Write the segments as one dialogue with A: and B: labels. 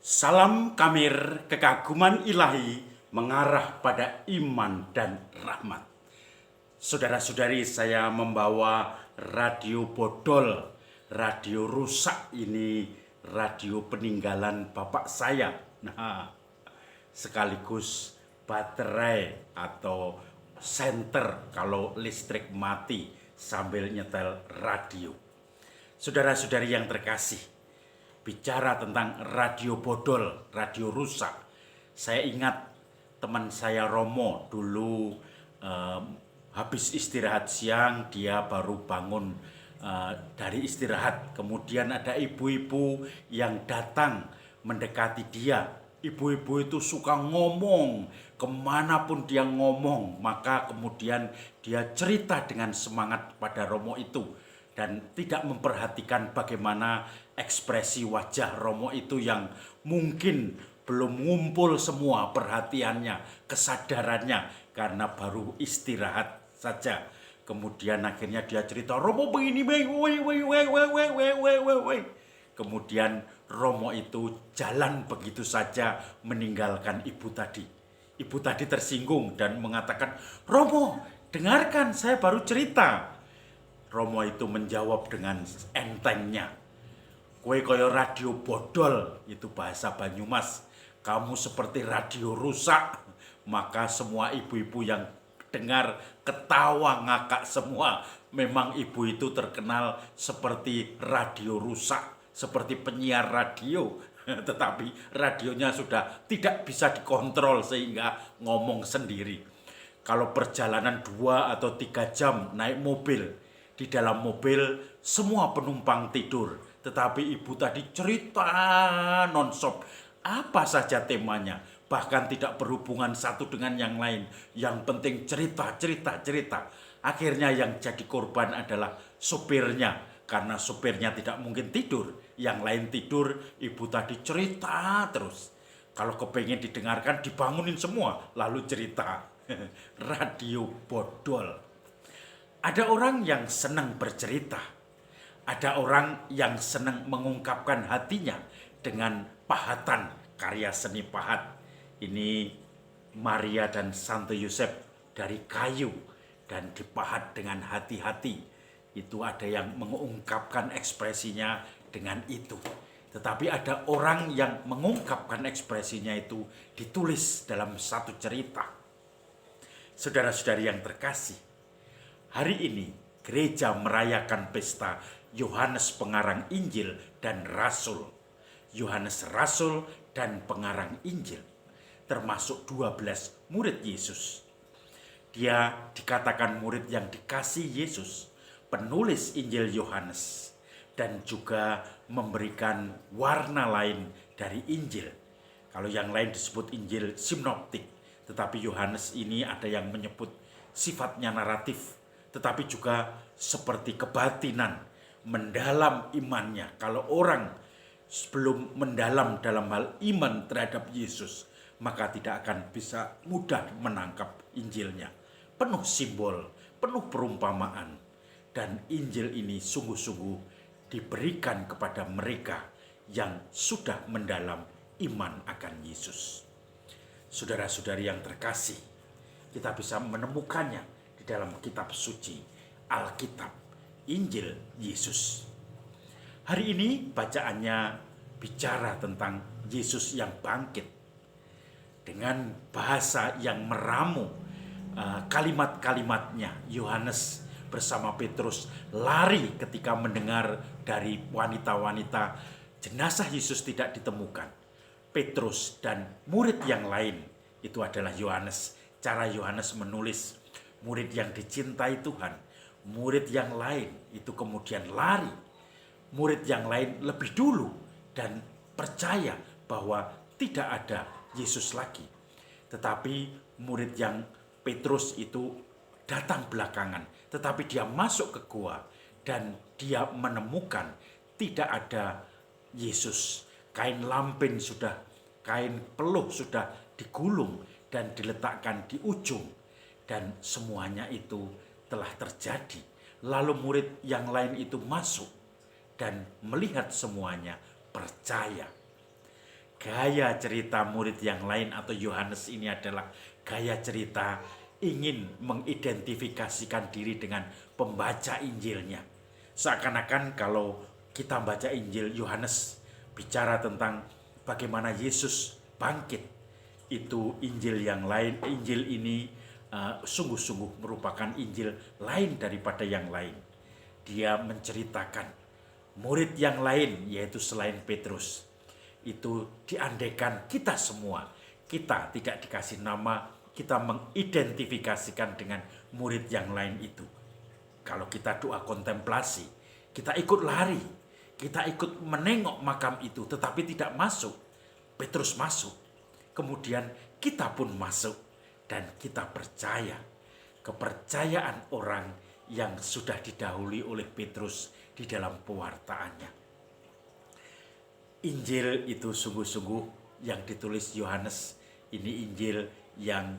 A: Salam Kamir, kekaguman ilahi mengarah pada iman dan rahmat. Saudara-saudari, saya membawa radio bodol, radio rusak ini, radio peninggalan bapak saya. Nah, sekaligus baterai atau senter kalau listrik mati sambil nyetel radio. Saudara-saudari yang terkasih, bicara tentang radio bodol, radio rusak. Saya ingat teman saya Romo dulu habis istirahat siang, dia baru bangun dari istirahat. Kemudian ada ibu-ibu yang datang mendekati dia. Ibu-ibu itu suka ngomong, kemanapun dia ngomong, maka kemudian dia cerita dengan semangat pada Romo itu dan tidak memperhatikan bagaimana ekspresi wajah Romo itu yang mungkin belum ngumpul semua perhatiannya, kesadarannya karena baru istirahat saja. Kemudian akhirnya dia cerita, Romo begini, kemudian Romo itu jalan begitu saja meninggalkan ibu tadi. Ibu tadi tersinggung dan mengatakan, Romo, dengarkan, saya baru cerita. Romo itu menjawab dengan entengnya, kowe koyo radio bodol, itu bahasa Banyumas. Kamu seperti radio rusak. Maka semua ibu-ibu yang dengar ketawa ngakak semua. Memang ibu itu terkenal seperti radio rusak, seperti penyiar radio. Tetapi radionya sudah tidak bisa dikontrol sehingga ngomong sendiri. Kalau perjalanan 2 atau 3 jam naik mobil, di dalam mobil semua penumpang tidur, tetapi ibu tadi cerita nonstop, apa saja temanya, bahkan tidak berhubungan satu dengan yang lain. Yang penting cerita. Akhirnya yang jadi korban adalah sopirnya, karena sopirnya tidak mungkin tidur. Yang lain tidur, ibu tadi cerita terus. Kalau kepengen didengarkan, dibangunin semua, lalu cerita. Radio bodol. Ada orang yang senang bercerita. Ada orang yang senang mengungkapkan hatinya dengan pahatan karya seni pahat. Ini Maria dan Santo Yosef dari kayu dan dipahat dengan hati-hati. Itu ada yang mengungkapkan ekspresinya dengan itu. Tetapi ada orang yang mengungkapkan ekspresinya itu ditulis dalam satu cerita. Saudara-saudari yang terkasih, hari ini gereja merayakan pesta Yohanes Pengarang Injil dan Rasul. Yohanes Rasul dan Pengarang Injil, termasuk 12 murid Yesus. Dia dikatakan murid yang dikasih Yesus, penulis Injil Yohanes, dan juga memberikan warna lain dari Injil. Kalau yang lain disebut Injil sinoptik, tetapi Yohanes ini ada yang menyebut sifatnya naratif, tetapi juga seperti kebatinan, mendalam imannya. Kalau orang sebelum mendalam dalam hal iman terhadap Yesus, maka tidak akan bisa mudah menangkap Injilnya. Penuh simbol, penuh perumpamaan. Dan Injil ini sungguh-sungguh diberikan kepada mereka yang sudah mendalam iman akan Yesus. Saudara-saudari yang terkasih, kita bisa menemukannya di dalam kitab suci, Alkitab, Injil Yesus. Hari ini bacaannya bicara tentang Yesus yang bangkit. Dengan bahasa yang meramu, kalimat-kalimatnya, Yohanes bersama Petrus lari ketika mendengar dari wanita-wanita jenazah Yesus tidak ditemukan. Petrus dan murid yang lain, itu adalah Yohanes. Cara Yohanes menulis, murid yang dicintai Tuhan, murid yang lain itu kemudian lari. Murid yang lain lebih dulu dan percaya bahwa tidak ada Yesus lagi. Tetapi murid yang Petrus itu datang belakangan, tetapi dia masuk ke gua dan dia menemukan tidak ada Yesus. Kain lampin sudah, kain peluh sudah digulung dan diletakkan di ujung. Dan semuanya itu telah terjadi. Lalu murid yang lain itu masuk dan melihat semuanya, percaya. Gaya cerita murid yang lain atau Yohanes ini adalah gaya cerita ingin mengidentifikasikan diri dengan pembaca Injilnya. Seakan-akan kalau kita baca Injil Yohanes bicara tentang bagaimana Yesus bangkit, itu Injil yang lain, Injil ini sungguh-sungguh merupakan Injil lain daripada yang lain. Dia menceritakan murid yang lain, yaitu selain Petrus, itu diandaikan kita semua, kita tidak dikasih nama, kita mengidentifikasikan dengan murid yang lain itu. Kalau kita doa kontemplasi, kita ikut lari, kita ikut menengok makam itu, tetapi tidak masuk. Petrus masuk, kemudian kita pun masuk, dan kita percaya. Kepercayaan orang yang sudah didahului oleh Petrus di dalam pewartaannya. Injil itu sungguh-sungguh yang ditulis Yohanes, ini Injil yang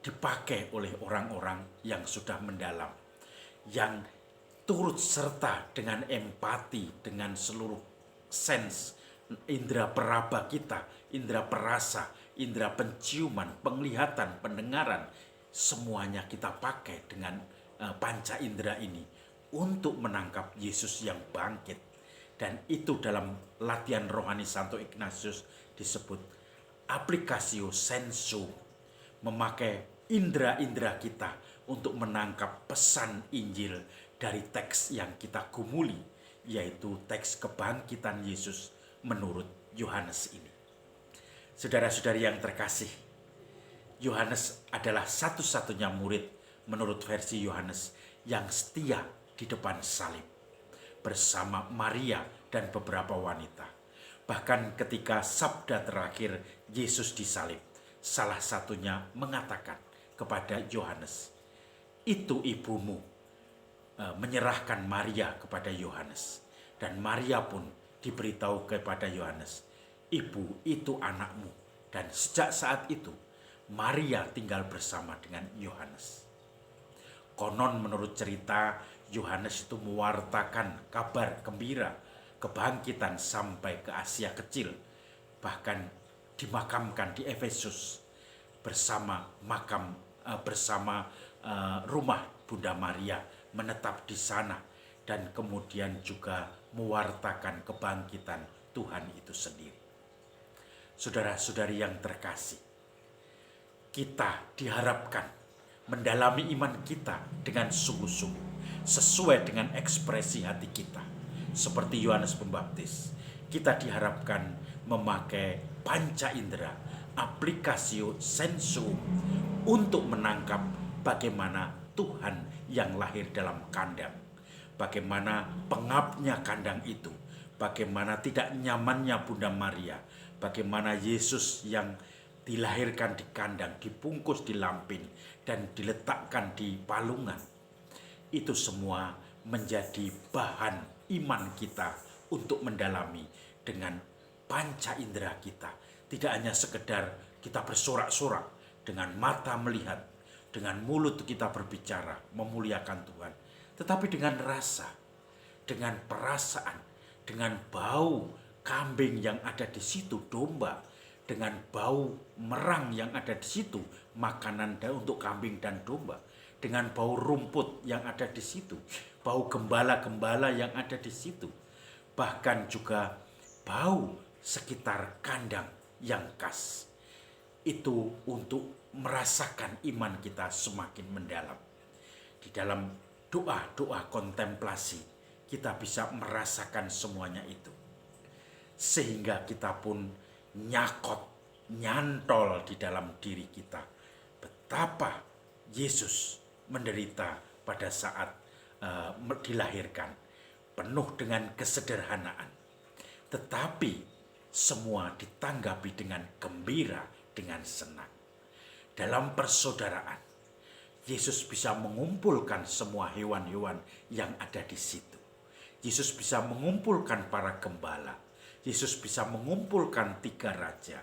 A: dipakai oleh orang-orang yang sudah mendalam, yang turut serta dengan empati, dengan seluruh sense, indera peraba kita, indera perasa, indera penciuman, penglihatan, pendengaran, semuanya kita pakai dengan panca indera ini untuk menangkap Yesus yang bangkit. Dan itu dalam latihan rohani Santo Ignatius disebut applicatio sensu, memakai indera-indera kita untuk menangkap pesan Injil dari teks yang kita gumuli, yaitu teks kebangkitan Yesus menurut Yohanes ini. Saudara-saudari yang terkasih, Yohanes adalah satu-satunya murid menurut versi Yohanes yang setia di depan salib bersama Maria dan beberapa wanita. Bahkan ketika sabda terakhir Yesus disalib, salah satunya mengatakan kepada Yohanes, "Itu ibumu," menyerahkan Maria kepada Yohanes. Dan Maria pun diberitahu kepada Yohanes, "Ibu, itu anakmu." Dan sejak saat itu Maria tinggal bersama dengan Yohanes. Konon menurut cerita, Yohanes itu mewartakan kabar gembira kebangkitan sampai ke Asia Kecil, bahkan dimakamkan di Efesus bersama rumah Bunda Maria, menetap di sana, dan kemudian juga mewartakan kebangkitan Tuhan itu sendiri. Saudara-saudari yang terkasih, kita diharapkan mendalami iman kita dengan sungguh-sungguh, sesuai dengan ekspresi hati kita. Seperti Yohanes Pembaptis, kita diharapkan memakai panca indera, applicatio sensu, untuk menangkap bagaimana Tuhan yang lahir dalam kandang, bagaimana pengapnya kandang itu, bagaimana tidak nyamannya Bunda Maria, bagaimana Yesus yang dilahirkan di kandang, dibungkus di lampin, dan diletakkan di palungan. Itu semua menjadi bahan iman kita untuk mendalami dengan panca indera kita. Tidak hanya sekedar kita bersorak-sorak, dengan mata melihat, dengan mulut kita berbicara, memuliakan Tuhan, tetapi dengan rasa, dengan perasaan, dengan bau kambing yang ada di situ, domba, dengan bau merang yang ada di situ, makanan untuk kambing dan domba, dengan bau rumput yang ada di situ, bau gembala-gembala yang ada di situ, bahkan juga bau sekitar kandang yang khas. Itu untuk merasakan iman kita semakin mendalam. Di dalam doa-doa kontemplasi, kita bisa merasakan semuanya itu, sehingga kita pun nyantol di dalam diri kita betapa Yesus menderita pada saat dilahirkan, penuh dengan kesederhanaan, tetapi semua ditanggapi dengan gembira, dengan senang. Dalam persaudaraan, Yesus bisa mengumpulkan semua hewan-hewan yang ada di situ. Yesus bisa mengumpulkan para gembala. Yesus bisa mengumpulkan 3 raja.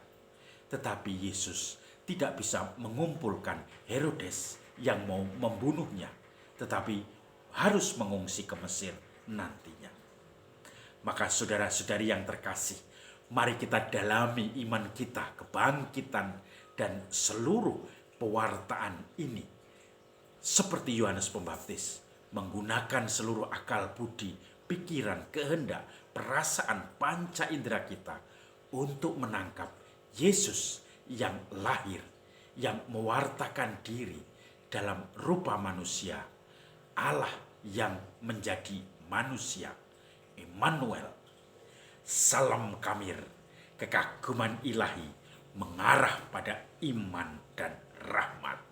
A: Tetapi Yesus tidak bisa mengumpulkan Herodes yang mau membunuhnya, tetapi harus mengungsi ke Mesir nantinya. Maka saudara-saudari yang terkasih, Mari kita dalami iman kita, kebangkitan, dan seluruh pewartaan ini. Seperti Yohanes Pembaptis, menggunakan seluruh akal budi, pikiran, kehendak, perasaan, panca indera kita untuk menangkap Yesus yang lahir, yang mewartakan diri dalam rupa manusia, Allah yang menjadi manusia, Immanuel. Salam Kamir, kekaguman ilahi mengarah pada iman dan rahmat.